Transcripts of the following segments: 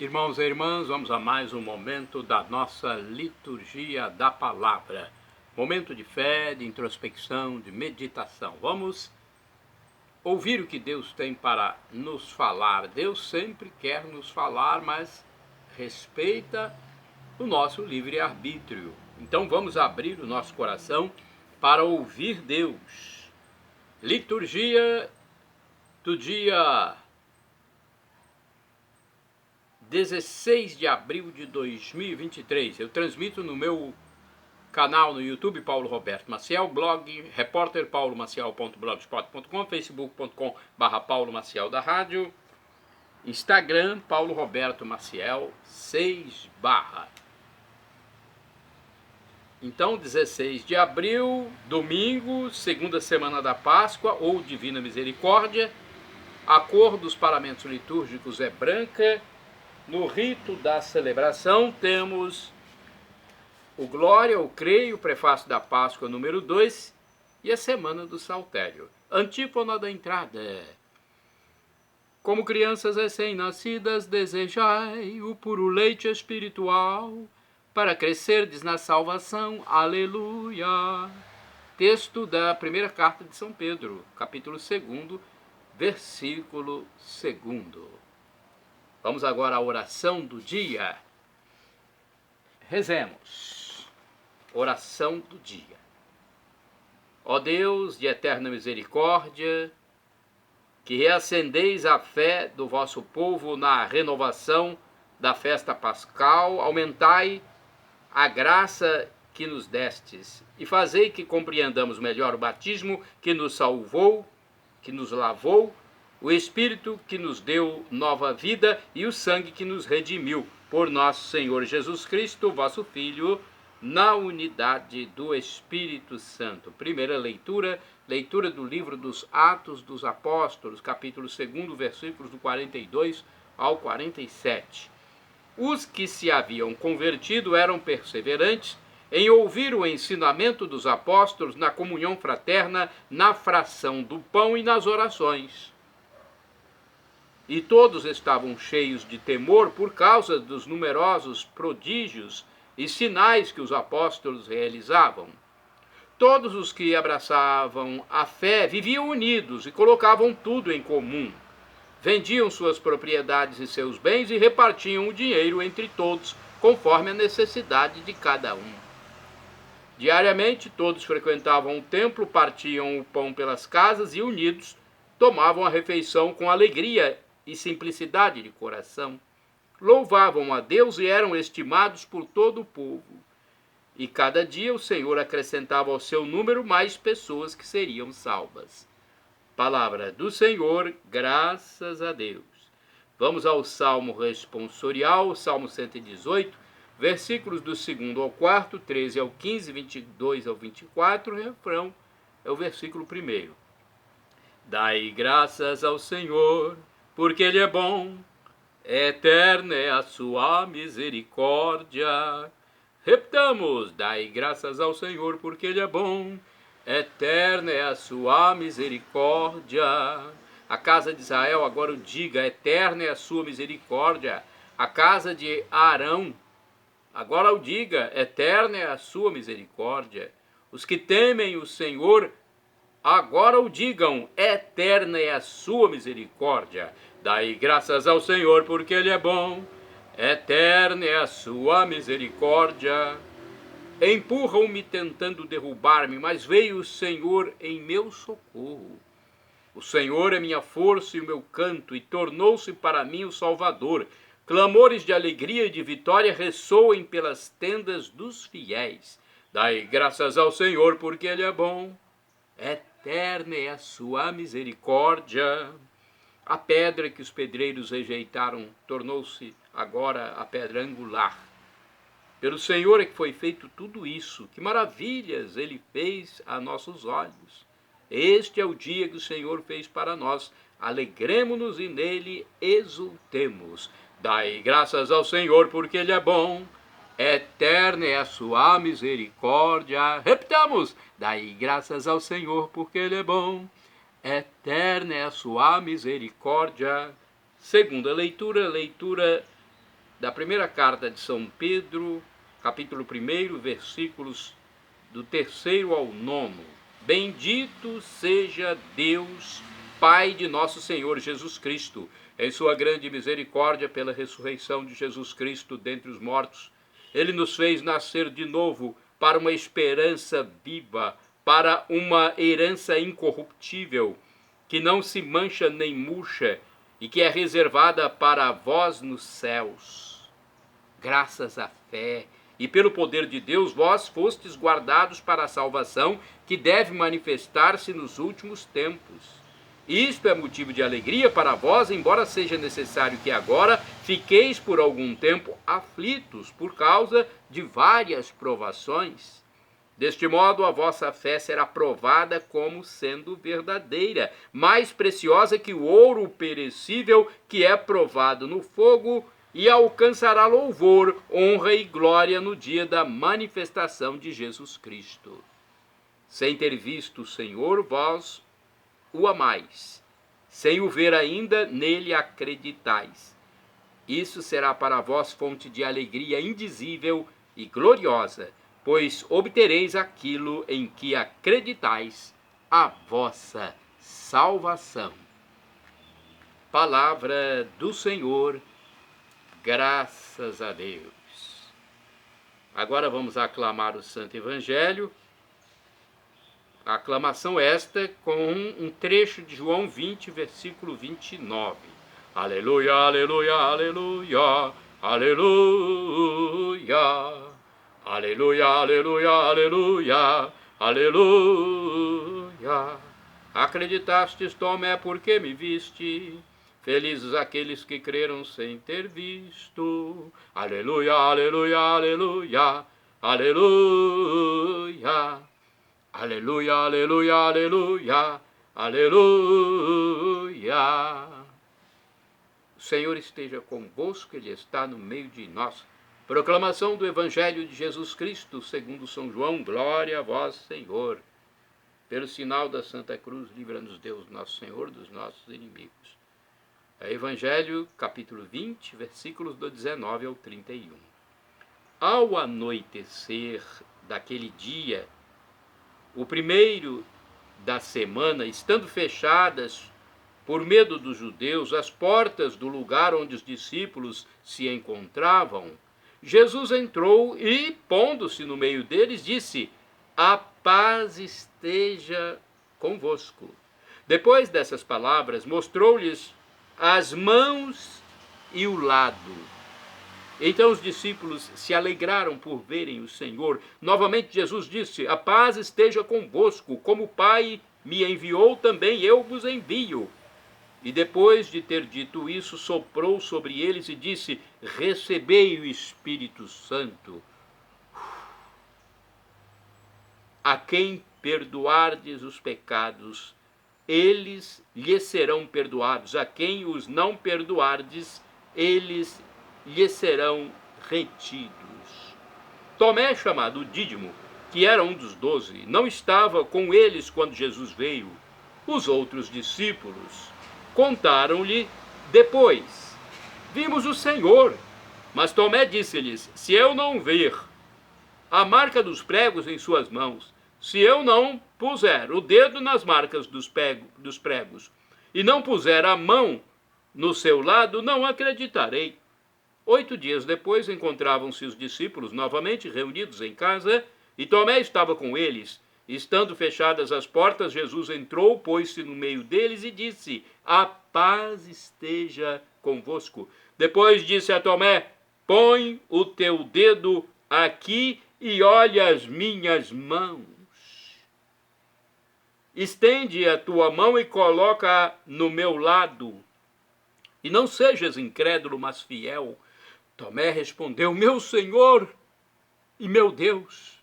Irmãos e irmãs, vamos a mais um momento da nossa liturgia da palavra. Momento de fé, de introspecção, de meditação. Vamos ouvir o que Deus tem para nos falar. Deus sempre quer nos falar, mas respeita o nosso livre-arbítrio. Então vamos abrir o nosso coração para ouvir Deus. Liturgia do dia 16 de abril de 2023. Eu transmito no meu canal no YouTube, Paulo Roberto Maciel, blog repórterpaulomaciel.blogspot.com, facebook.com/Paulo Maciel da Rádio, Instagram, Paulo Roberto Maciel 6 barra. Então, 16 de abril, domingo, segunda semana da Páscoa ou Divina Misericórdia. A cor dos paramentos litúrgicos é branca. No rito da celebração temos o Glória, o Creio, o Prefácio da Páscoa número 2 e a Semana do Saltério. Antífona da entrada. Como crianças recém-nascidas, desejai o puro leite espiritual para crescerdes na salvação. Aleluia. Texto da primeira carta de São Pedro, capítulo 2, versículo 2. Vamos agora à oração do dia. Rezemos. Oração do dia. Ó Deus de eterna misericórdia, que reacendeis a fé do vosso povo na renovação da festa pascal, aumentai a graça que nos destes e fazei que compreendamos melhor o batismo que nos salvou, que nos lavou, o Espírito que nos deu nova vida e o sangue que nos redimiu, por nosso Senhor Jesus Cristo, vosso Filho, na unidade do Espírito Santo. Primeira leitura do livro dos Atos dos Apóstolos, capítulo 2, versículos do 42 ao 47. Os que se haviam convertido eram perseverantes em ouvir o ensinamento dos apóstolos na comunhão fraterna, na fração do pão e nas orações. E todos estavam cheios de temor por causa dos numerosos prodígios e sinais que os apóstolos realizavam. Todos os que abraçavam a fé viviam unidos e colocavam tudo em comum. Vendiam suas propriedades e seus bens e repartiam o dinheiro entre todos, conforme a necessidade de cada um. Diariamente todos frequentavam o templo, partiam o pão pelas casas e, unidos, tomavam a refeição com alegria e simplicidade de coração. Louvavam a Deus e eram estimados por todo o povo. E cada dia o Senhor acrescentava ao seu número mais pessoas que seriam salvas. Palavra do Senhor, graças a Deus. Vamos ao Salmo responsorial, Salmo 118, versículos do 2 ao 4, 13 ao 15, 22 ao 24, o refrão é o versículo 1. Dai graças ao Senhor, porque Ele é bom, eterna é a sua misericórdia. Repitamos, dai graças ao Senhor, porque Ele é bom, eterna é a sua misericórdia. A casa de Israel agora o diga, eterna é a sua misericórdia. A casa de Arão agora o diga, eterna é a sua misericórdia. Os que temem o Senhor agora o digam, eterna é a sua misericórdia. Dai graças ao Senhor, porque Ele é bom, eterna é a sua misericórdia. Empurram-me tentando derrubar-me, mas veio o Senhor em meu socorro. O Senhor é minha força e o meu canto, e tornou-se para mim o Salvador. Clamores de alegria e de vitória ressoem pelas tendas dos fiéis. Dai graças ao Senhor, porque Ele é bom, eterna é a sua misericórdia. A pedra que os pedreiros rejeitaram tornou-se agora a pedra angular. Pelo Senhor é que foi feito tudo isso. Que maravilhas Ele fez a nossos olhos. Este é o dia que o Senhor fez para nós. Alegremo-nos e nele exultemos. Dai graças ao Senhor, porque Ele é bom. Eterna é a sua misericórdia. Repitamos, dai graças ao Senhor, porque Ele é bom. Eterna é a sua misericórdia. Segunda leitura da primeira carta de São Pedro, capítulo 1, versículos do 3º ao 9. Bendito seja Deus, Pai de nosso Senhor Jesus Cristo, em sua grande misericórdia pela ressurreição de Jesus Cristo dentre os mortos. Ele nos fez nascer de novo para uma esperança viva, para uma herança incorruptível, que não se mancha nem murcha, e que é reservada para vós nos céus. Graças à fé e pelo poder de Deus, vós fostes guardados para a salvação que deve manifestar-se nos últimos tempos. Isto é motivo de alegria para vós, embora seja necessário que agora fiqueis por algum tempo aflitos por causa de várias provações. Deste modo, a vossa fé será provada como sendo verdadeira, mais preciosa que o ouro perecível que é provado no fogo, e alcançará louvor, honra e glória no dia da manifestação de Jesus Cristo. Sem ter visto o Senhor, vós o amais. Sem o ver ainda, nele acreditais. Isso será para vós fonte de alegria indizível e gloriosa, pois obtereis aquilo em que acreditais, a vossa salvação. Palavra do Senhor, graças a Deus. Agora vamos aclamar o Santo Evangelho. A aclamação esta com um trecho de João 20, versículo 29. Aleluia, aleluia, aleluia, aleluia. Aleluia, aleluia, aleluia, aleluia. Acreditastes, Tomé, porque me viste. Felizes aqueles que creram sem ter visto. Aleluia, aleluia, aleluia, aleluia. Aleluia, aleluia, aleluia, aleluia. O Senhor esteja convosco, Ele está no meio de nós. Proclamação do Evangelho de Jesus Cristo, segundo São João. Glória a vós, Senhor. Pelo sinal da Santa Cruz, livra-nos Deus, nosso Senhor, dos nossos inimigos. Evangelho, capítulo 20, versículos do 19 ao 31. Ao anoitecer daquele dia, o primeiro da semana, estando fechadas, por medo dos judeus, as portas do lugar onde os discípulos se encontravam, Jesus entrou e, pondo-se no meio deles, disse: a paz esteja convosco. Depois dessas palavras, mostrou-lhes as mãos e o lado. Então os discípulos se alegraram por verem o Senhor. Novamente Jesus disse: a paz esteja convosco, como o Pai me enviou, também eu vos envio. E depois de ter dito isso, soprou sobre eles e disse: recebei o Espírito Santo. A quem perdoardes os pecados, eles lhes serão perdoados. A quem os não perdoardes, eles lhes serão retidos. Tomé, chamado Dídimo, que era um dos 12, não estava com eles quando Jesus veio. Os outros discípulos contaram-lhe depois: vimos o Senhor. Mas Tomé disse-lhes: se eu não ver a marca dos pregos em suas mãos, se eu não puser o dedo nas marcas dos pregos e não puser a mão no seu lado, não acreditarei. 8 dias depois encontravam-se os discípulos novamente reunidos em casa, e Tomé estava com eles. Estando fechadas as portas, Jesus entrou, pôs-se no meio deles e disse: a paz esteja convosco. Depois disse a Tomé: põe o teu dedo aqui e olha as minhas mãos. Estende a tua mão e coloca no meu lado. E não sejas incrédulo, mas fiel. Tomé respondeu: meu Senhor e meu Deus.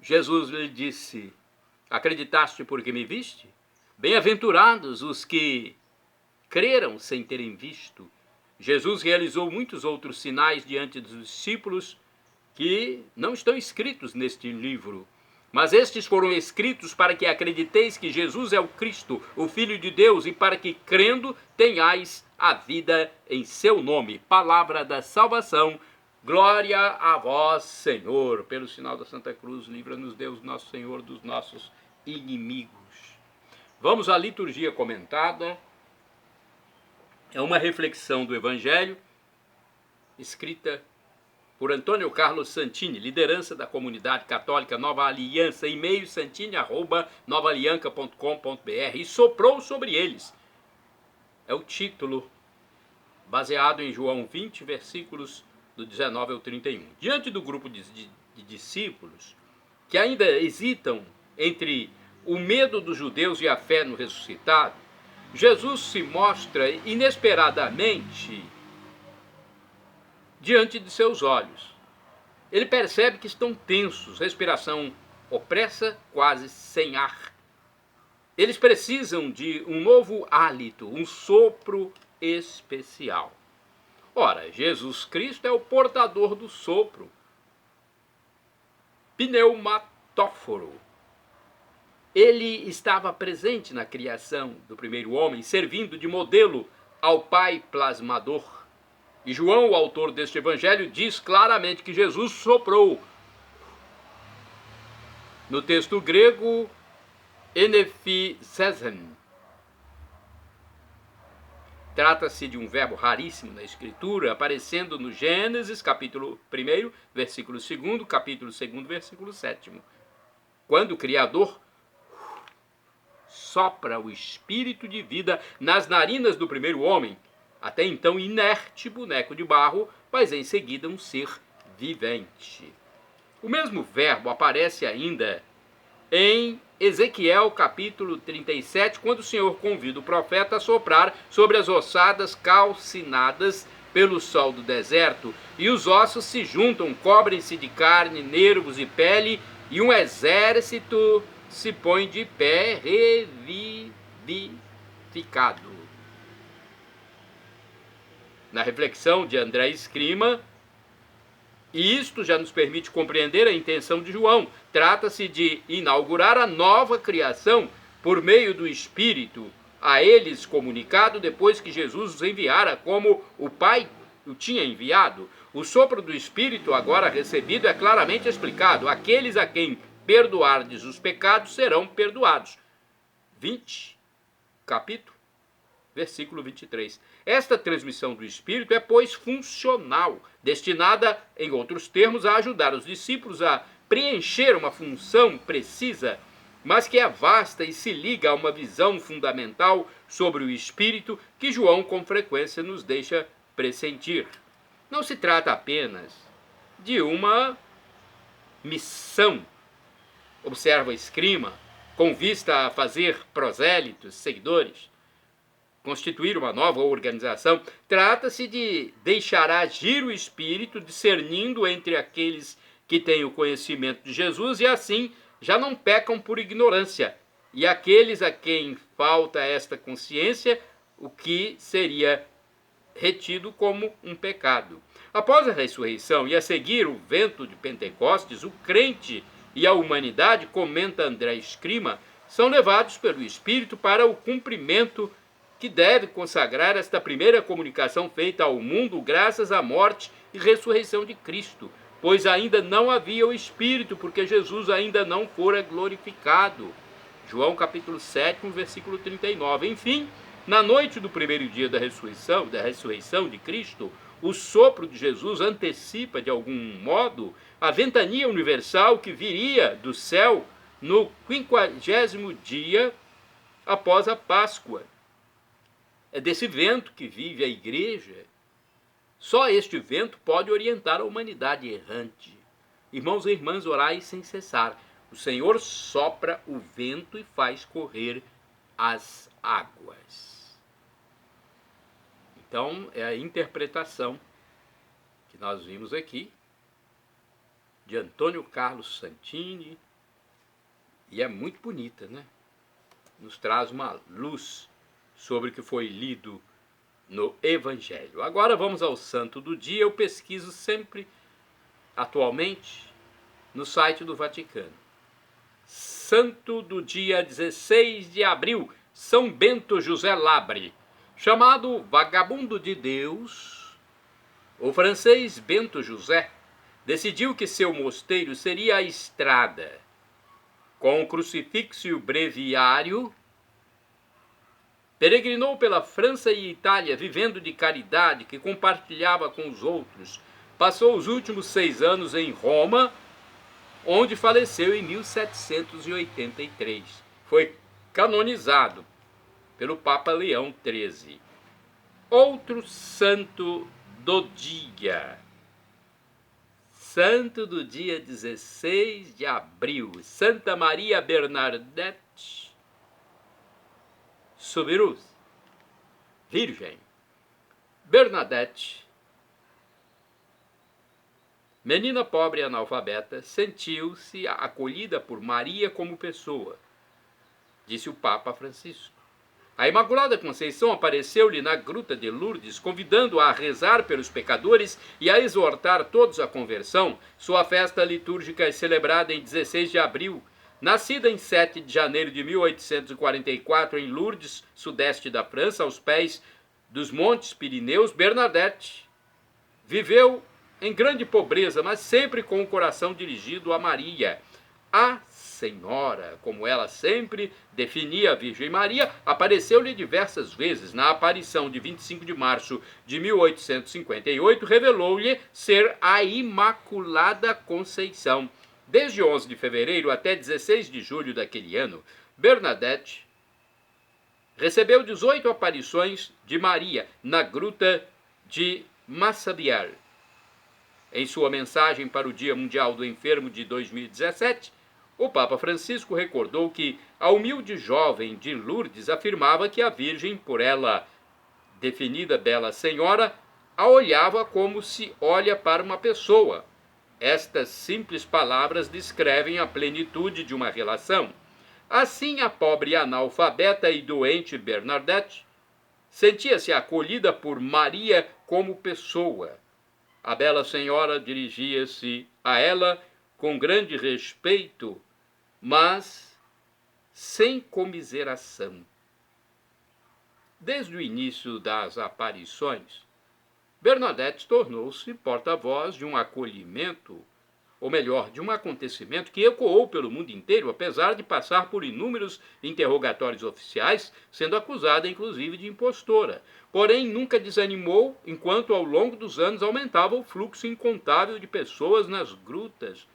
Jesus lhe disse: acreditaste porque me viste? Bem-aventurados os que creram sem terem visto. Jesus realizou muitos outros sinais diante dos discípulos que não estão escritos neste livro, mas estes foram escritos para que acrediteis que Jesus é o Cristo, o Filho de Deus, e para que, crendo, tenhais a vida em seu nome. Palavra da salvação. Glória a vós, Senhor. Pelo sinal da Santa Cruz, livra-nos Deus, nosso Senhor, dos nossos inimigos. Vamos à liturgia comentada. É uma reflexão do Evangelho, escrita por Antônio Carlos Santini, liderança da comunidade católica Nova Aliança, e-mail santini@novaalianca.com.br, e soprou sobre eles. É o título, baseado em João 20, versículos do 19 ao 31. Diante do grupo de discípulos que ainda hesitam entre o medo dos judeus e a fé no ressuscitado, Jesus se mostra inesperadamente diante de seus olhos. Ele percebe que estão tensos, respiração opressa, quase sem ar. Eles precisam de um novo hálito, um sopro especial. Ora, Jesus Cristo é o portador do sopro, pneumatóforo. Ele estava presente na criação do primeiro homem, servindo de modelo ao Pai plasmador. E João, o autor deste evangelho, diz claramente que Jesus soprou. No texto grego, enephizesen. Trata-se de um verbo raríssimo na Escritura, aparecendo no Gênesis, capítulo 1, versículo 2, capítulo 2, versículo 7. Quando o Criador sopra o espírito de vida nas narinas do primeiro homem, até então inerte boneco de barro, mas em seguida um ser vivente. O mesmo verbo aparece ainda em Ezequiel capítulo 37, quando o Senhor convida o profeta a soprar sobre as ossadas calcinadas pelo sol do deserto, e os ossos se juntam, cobrem-se de carne, nervos e pele, e um exército se põe de pé revivificado. Na reflexão de André Escrima, e isto já nos permite compreender a intenção de João. Trata-se de inaugurar a nova criação por meio do Espírito, a eles comunicado depois que Jesus os enviara, como o Pai o tinha enviado. O sopro do Espírito agora recebido é claramente explicado. Aqueles a quem perdoardes os pecados serão perdoados. 20, capítulo, versículo 23. Esta transmissão do Espírito é, pois, funcional, destinada, em outros termos, a ajudar os discípulos a preencher uma função precisa, mas que é vasta e se liga a uma visão fundamental sobre o Espírito que João, com frequência, nos deixa pressentir. Não se trata apenas de uma missão, observa Escrima, com vista a fazer prosélitos, seguidores, constituir uma nova organização. Trata-se de deixar agir o Espírito, discernindo entre aqueles que têm o conhecimento de Jesus e assim já não pecam por ignorância, e aqueles a quem falta esta consciência, o que seria retido como um pecado. Após a ressurreição e a seguir o vento de Pentecostes, o crente e a humanidade, comenta André Escrima, são levados pelo Espírito para o cumprimento que deve consagrar esta primeira comunicação feita ao mundo graças à morte e ressurreição de Cristo, pois ainda não havia o Espírito, porque Jesus ainda não fora glorificado. João capítulo 7, versículo 39. Enfim, na noite do primeiro dia da ressurreição de Cristo, o sopro de Jesus antecipa, de algum modo, a ventania universal que viria do céu no 50º dia após a Páscoa. É desse vento que vive a igreja. Só este vento pode orientar a humanidade errante. Irmãos e irmãs, orai sem cessar. O Senhor sopra o vento e faz correr as águas. Então, é a interpretação que nós vimos aqui de Antônio Carlos Santini, e é muito bonita, né? Nos traz uma luz sobre o que foi lido no Evangelho. Agora vamos ao santo do dia. Eu pesquiso sempre, atualmente, no site do Vaticano. Santo do dia 16 de abril, São Bento José Labre. Chamado Vagabundo de Deus, o francês Bento José decidiu que seu mosteiro seria a estrada. Com o crucifixo e o breviário, peregrinou pela França e Itália, vivendo de caridade que compartilhava com os outros. Passou os últimos 6 anos em Roma, onde faleceu em 1783. Foi canonizado pelo Papa Leão XIII. Outro santo do dia. Santo do dia 16 de abril, Santa Maria Bernadette Soubirous, Virgem. Bernadette, menina pobre e analfabeta, sentiu-se acolhida por Maria como pessoa, disse o Papa Francisco. A Imaculada Conceição apareceu-lhe na gruta de Lourdes, convidando-a a rezar pelos pecadores e a exortar todos à conversão. Sua festa litúrgica é celebrada em 16 de abril. Nascida em 7 de janeiro de 1844 em Lourdes, sudeste da França, aos pés dos Montes Pirineus, Bernadette viveu em grande pobreza, mas sempre com o coração dirigido a Maria. A Senhora, como ela sempre definia a Virgem Maria, apareceu-lhe diversas vezes. Na aparição de 25 de março de 1858, revelou-lhe ser a Imaculada Conceição. Desde 11 de fevereiro até 16 de julho daquele ano, Bernadette recebeu 18 aparições de Maria na gruta de Massabielle. Em sua mensagem para o Dia Mundial do Enfermo de 2017, o Papa Francisco recordou que a humilde jovem de Lourdes afirmava que a Virgem, por ela definida Bela Senhora, a olhava como se olha para uma pessoa. Estas simples palavras descrevem a plenitude de uma relação. Assim, a pobre analfabeta e doente Bernadette sentia-se acolhida por Maria como pessoa. A Bela Senhora dirigia-se a ela com grande respeito, mas sem comiseração. Desde o início das aparições, Bernadette tornou-se porta-voz de um acolhimento, ou melhor, de um acontecimento que ecoou pelo mundo inteiro, apesar de passar por inúmeros interrogatórios oficiais, sendo acusada inclusive de impostora. Porém, nunca desanimou, enquanto ao longo dos anos aumentava o fluxo incontável de pessoas nas grutas,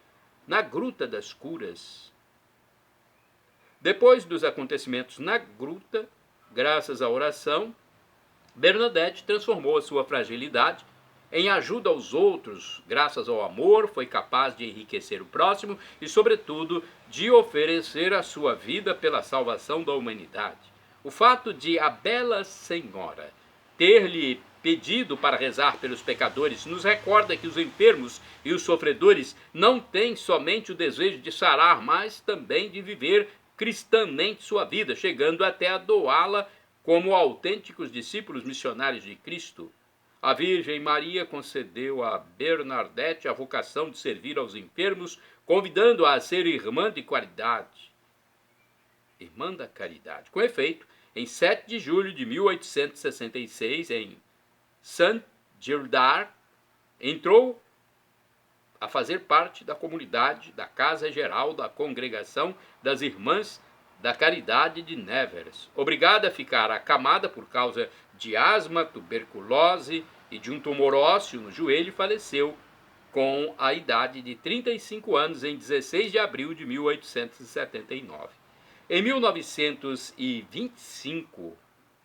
na Gruta das Curas. Depois dos acontecimentos na gruta, graças à oração, Bernadette transformou a sua fragilidade em ajuda aos outros. Graças ao amor, foi capaz de enriquecer o próximo e, sobretudo, de oferecer a sua vida pela salvação da humanidade. O fato de a Bela Senhora ter-lhe pedido para rezar pelos pecadores nos recorda que os enfermos e os sofredores não têm somente o desejo de sarar, mas também de viver cristamente sua vida, chegando até a doá-la como autênticos discípulos missionários de Cristo. A Virgem Maria concedeu a Bernadette a vocação de servir aos enfermos, convidando-a a ser irmã de caridade. Irmã da Caridade. Com efeito, em 7 de julho de 1866, em Saint-Gildard, entrou a fazer parte da comunidade da Casa Geral da Congregação das Irmãs da Caridade de Nevers. Obrigada a ficar acamada por causa de asma, tuberculose e de um tumor ósseo no joelho, faleceu com a idade de 35 anos em 16 de abril de 1879. Em 1925,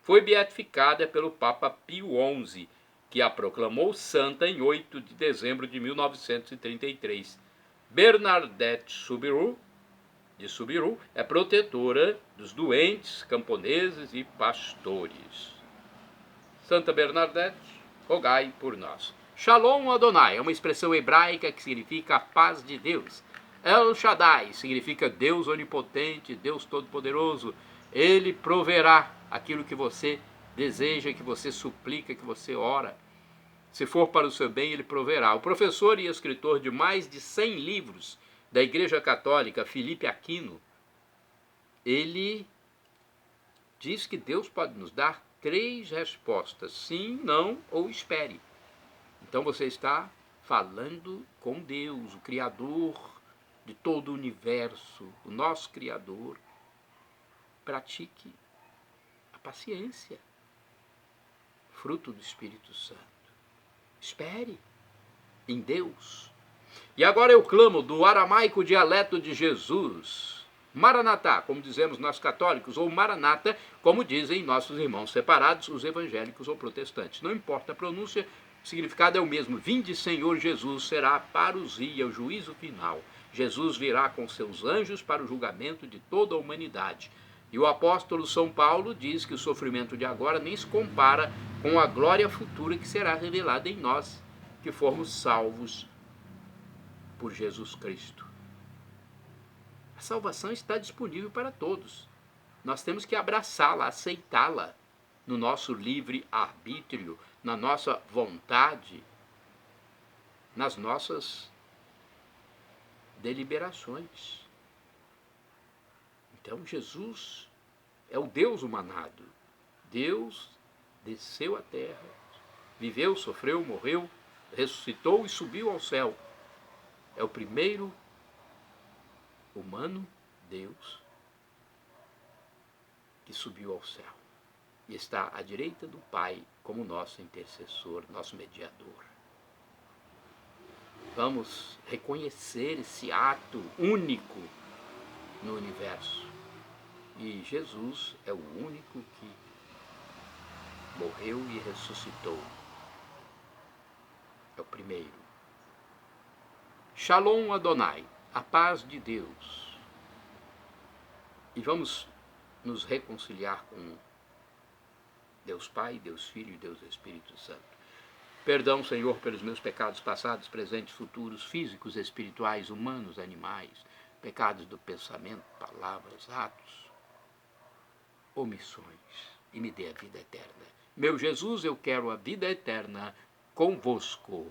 foi beatificada pelo Papa Pio XI, que a proclamou santa em 8 de dezembro de 1933. Bernadette Soubirous, de Soubirous, é protetora dos doentes, camponeses e pastores. Santa Bernadette, rogai por nós. Shalom Adonai é uma expressão hebraica que significa a paz de Deus. El Shaddai significa Deus onipotente, Deus todo-poderoso. Ele proverá aquilo que você deseja, que você suplica, que você ora. Se for para o seu bem, ele proverá. O professor e escritor de mais de 100 livros da Igreja Católica, Felipe Aquino, ele diz que Deus pode nos dar 3 respostas: sim, não ou espere. Então você está falando com Deus, o Criador de todo o universo, o nosso Criador. Pratique a paciência, fruto do Espírito Santo. Espere em Deus. E agora eu clamo do aramaico dialeto de Jesus, Maranatá, como dizemos nós católicos, ou Maranata, como dizem nossos irmãos separados, os evangélicos ou protestantes. Não importa a pronúncia, o significado é o mesmo. Vinde, Senhor Jesus, será a parousia, o juízo final. Jesus virá com seus anjos para o julgamento de toda a humanidade. E o apóstolo São Paulo diz que o sofrimento de agora nem se compara com a glória futura que será revelada em nós, que formos salvos por Jesus Cristo. A salvação está disponível para todos. Nós temos que abraçá-la, aceitá-la no nosso livre arbítrio, na nossa vontade, nas nossas deliberações. Então Jesus é o Deus humanado. Deus desceu à terra, viveu, sofreu, morreu, ressuscitou e subiu ao céu. É o primeiro humano, Deus, que subiu ao céu e está à direita do Pai como nosso intercessor, nosso mediador. Vamos reconhecer esse ato único no universo. E Jesus é o único que morreu e ressuscitou. É o primeiro. Shalom Adonai, a paz de Deus. E vamos nos reconciliar com Deus Pai, Deus Filho e Deus Espírito Santo. Perdão, Senhor, pelos meus pecados passados, presentes, futuros, físicos, espirituais, humanos, animais, pecados do pensamento, palavras, atos, omissões, e me dê a vida eterna. Meu Jesus, eu quero a vida eterna convosco.